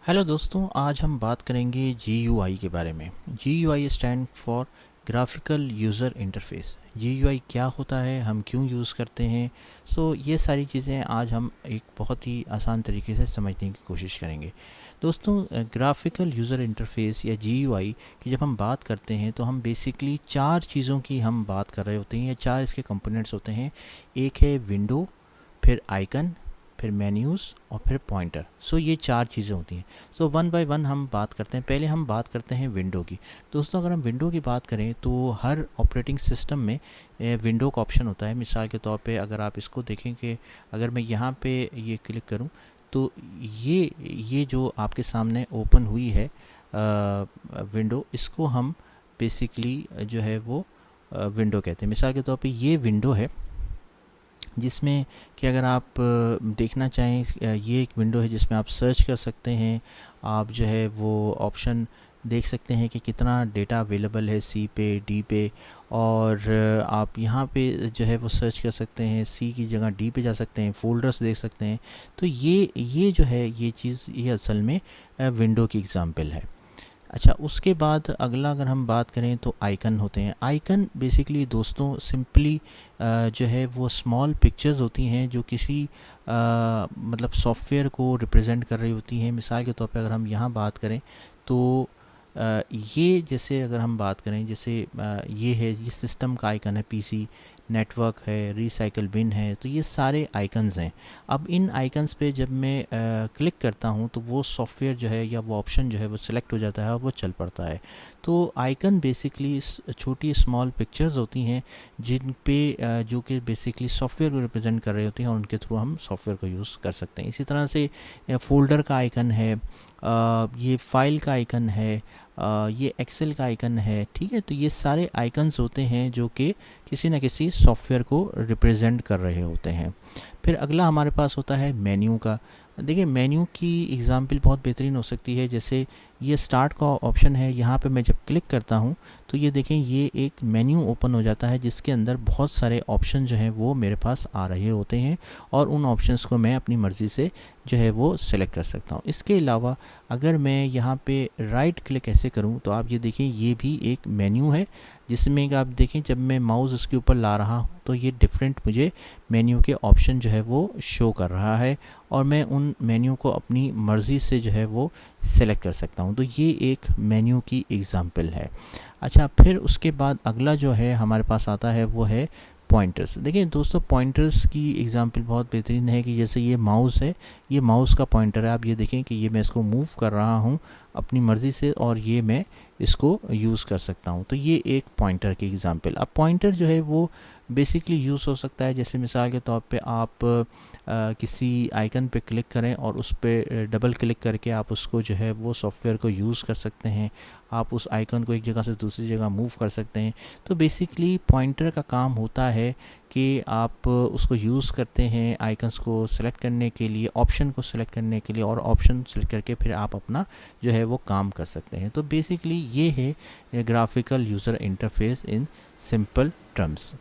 Hello दोस्तों, आज हम बात करेंगे GUI के बारे में। GUI stand for graphical user interface. GUI क्या होता है, हम क्यों यूज़ करते हैं, ये सारी चीज़ें आज हम एक बहुत ही आसान तरीके से समझने की कोशिश करेंगे। दोस्तों, ग्राफिकल यूज़र इंटरफेस या GUI की जब हम बात करते हैं तो हम बेसिकली चार चीज़ों की हम बात कर रहे होते हैं या चार इसके कंपोनेंट्स होते हैं। एक है विंडो, फिर आइकन, फिर मेन्यूज़ और फिर पॉइंटर। ये चार चीज़ें होती हैं। वन बाय वन हम बात करते हैं। पहले हम बात करते हैं विंडो की। दोस्तों, अगर हम विंडो की बात करें तो हर ऑपरेटिंग सिस्टम में विंडो का ऑप्शन होता है। मिसाल के तौर पे अगर आप इसको देखें कि अगर मैं यहाँ पे ये क्लिक करूँ तो ये जो आपके सामने ओपन हुई है विंडो, इसको हम बेसिकली जो है वो विंडो कहते हैं। मिसाल के तौर पे ये विंडो है जिसमें कि अगर आप देखना चाहें, ये एक विंडो है जिसमें आप सर्च कर सकते हैं। आप जो है वो ऑप्शन देख सकते हैं कि कितना डेटा अवेलेबल है सी पे, डी पे, और आप यहाँ पे जो है वो सर्च कर सकते हैं। सी की जगह डी पे जा सकते हैं, फ़ोल्डर्स देख सकते हैं। तो ये जो है ये चीज़ ये असल में विंडो की एग्ज़ाम्पल है। अच्छा, उसके बाद अगला अगर हम बात करें तो आइकन होते हैं। आइकन बेसिकली दोस्तों सिंपली जो है वो स्मॉल पिक्चर्स होती हैं जो किसी मतलब सॉफ्टवेयर को रिप्रेजेंट कर रही होती हैं। मिसाल के तौर पे अगर हम यहाँ बात करें तो ये जैसे अगर हम बात करें जैसे ये है, ये सिस्टम का आइकन है, पीसी नेटवर्क है, रिसाइकल बिन है, तो ये सारे आइकन्स हैं। अब इन आइकन्स पे जब मैं क्लिक करता हूँ तो वो सॉफ्टवेयर जो है या वो ऑप्शन जो है वो सिलेक्ट हो जाता है और वो चल पड़ता है। तो आइकन बेसिकली छोटी स्मॉल पिक्चर्स होती हैं जिन पे जो कि बेसिकली सॉफ्टवेयर को रिप्रेजेंट कर रहे होते हैं और उनके थ्रू हम सॉफ्टवेयर को यूज़ कर सकते हैं। इसी तरह से फोल्डर का आइकन है, ये फाइल का आइकन है, ये एक्सेल का आइकन है। ठीक है, तो ये सारे आइकन्स होते हैं जो कि किसी न किसी सॉफ्टवेयर को रिप्रेजेंट कर रहे होते हैं। फिर अगला हमारे पास होता है मेन्यू का। देखिए, मेन्यू की एग्ज़ाम्पल बहुत बेहतरीन हो सकती है। जैसे ये स्टार्ट का ऑप्शन है, यहाँ पे मैं जब क्लिक करता हूँ तो ये देखें, ये एक मेन्यू ओपन हो जाता है जिसके अंदर बहुत सारे ऑप्शन जो हैं वो मेरे पास आ रहे होते हैं और उन ऑप्शंस को मैं अपनी मर्ज़ी से जो है वो सिलेक्ट कर सकता हूँ। इसके अलावा अगर मैं यहाँ पे राइट क्लिक ऐसे करूँ तो आप ये देखें, ये भी एक मेन्यू है जिसमें कि आप देखें जब मैं माउस उसके ऊपर ला रहा हूँ तो ये डिफरेंट मुझे मेन्यू के ऑप्शन जो है वो शो कर रहा है और मैं उन मेन्यू को अपनी मर्ज़ी से जो है वो सेलेक्ट कर सकता हूँ। तो ये एक मेन्यू की एग्ज़ाम्पल है। अच्छा, फिर उसके बाद अगला जो है हमारे पास आता है वो है पॉइंटर्स। देखिए दोस्तों, पॉइंटर्स की एग्ज़ाम्पल बहुत बेहतरीन है कि जैसे ये माउस है, ये माउस का पॉइंटर है। आप ये देखें कि ये मैं इसको मूव कर रहा हूँ अपनी मर्ज़ी से और ये मैं इसको यूज़ कर सकता हूँ। तो ये एक पॉइंटर की एग्ज़ाम्पल। अब पॉइंटर जो है वो बेसिकली यूज़ हो सकता है, जैसे मिसाल के तौर पे आप किसी आइकन पे क्लिक करें और उस पर डबल क्लिक करके आप उसको जो है वो सॉफ्टवेयर को यूज़ कर सकते हैं। आप उस आइकन को एक जगह से दूसरी जगह मूव कर सकते हैं। तो बेसिकली पॉइंटर का काम होता है कि आप उसको यूज़ करते हैं आइकन्स को सिलेक्ट करने के लिए, ऑप्शन को सिलेक्ट करने के लिए, और ऑप्शन सिलेक्ट करके फिर आप अपना जो है वो काम कर सकते हैं। तो बेसिकली ये है graphical user interface in simple terms.